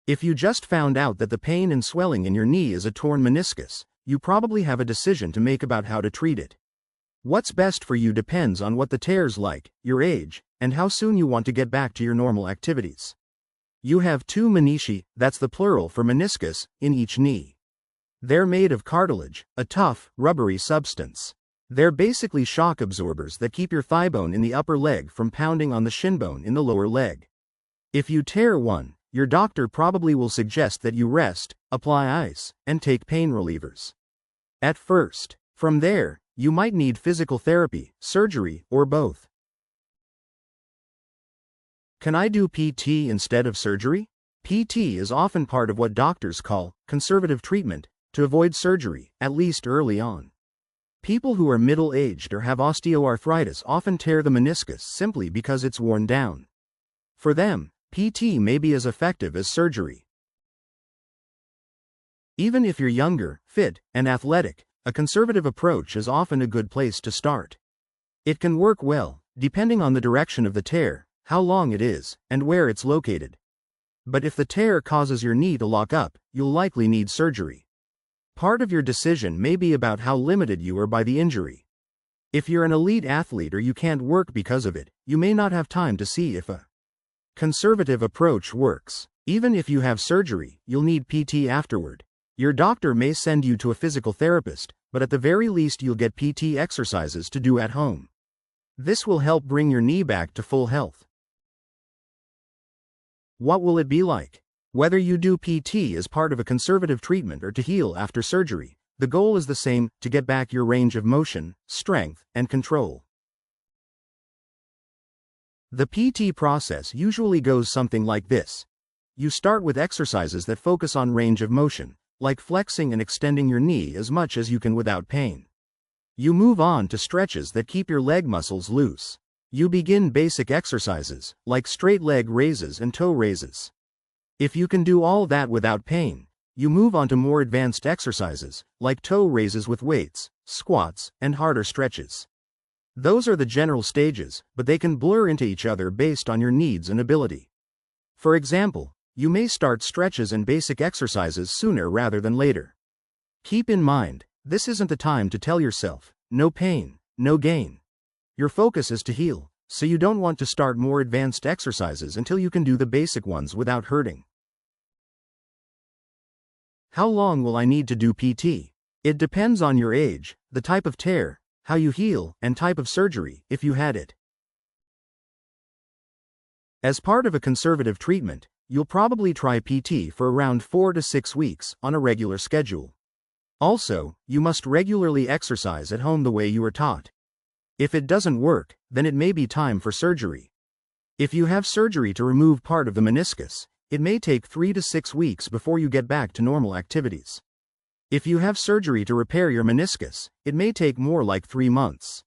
If you just found out that the pain and swelling in your knee is a torn meniscus, you probably have a decision to make about how to treat it. What's best for you depends on what the tear's like, your age, and how soon you want to get back to your normal activities. You have two menisci, that's the plural for meniscus, in each knee. They're made of cartilage, a tough, rubbery substance. They're basically shock absorbers that keep your thigh bone in the upper leg from pounding on the shin bone in the lower leg. If you tear one, your doctor probably will suggest that you rest, apply ice, and take pain relievers. At first. From there, you might need physical therapy, surgery, or both. Can I do PT instead of surgery? PT is often part of what doctors call conservative treatment to avoid surgery, at least early on. People who are middle-aged or have osteoarthritis often tear the meniscus simply because it's worn down. For them, PT may be as effective as surgery. Even if you're younger, fit, and athletic, a conservative approach is often a good place to start. It can work well, depending on the direction of the tear, how long it is, and where it's located. But if the tear causes your knee to lock up, you'll likely need surgery. Part of your decision may be about how limited you are by the injury. If you're an elite athlete or you can't work because of it, you may not have time to see if a conservative approach works. Even if you have surgery, you'll need PT afterward. Your doctor may send you to a physical therapist, but at the very least you'll get PT exercises to do at home. This will help bring your knee back to full health. What will it be like? Whether you do PT as part of a conservative treatment or to heal after surgery, the goal is the same: to get back your range of motion, strength, and control. The PT process usually goes something like this. You start with exercises that focus on range of motion, like flexing and extending your knee as much as you can without pain. You move on to stretches that keep your leg muscles loose. You begin basic exercises, like straight leg raises and toe raises. If you can do all that without pain, you move on to more advanced exercises, like toe raises with weights, squats, and harder stretches. Those are the general stages, but they can blur into each other based on your needs and ability. For example, you may start stretches and basic exercises sooner rather than later. Keep in mind, this isn't the time to tell yourself, no pain, no gain. Your focus is to heal, so you don't want to start more advanced exercises until you can do the basic ones without hurting. How long will I need to do PT? It depends on your age, the type of tear, how you heal, and type of surgery, if you had it. As part of a conservative treatment, you'll probably try PT for around 4 to 6 weeks on a regular schedule. Also, you must regularly exercise at home the way you were taught. If it doesn't work, then it may be time for surgery. If you have surgery to remove part of the meniscus, it may take 3 to 6 weeks before you get back to normal activities. If you have surgery to repair your meniscus, it may take more like 3 months.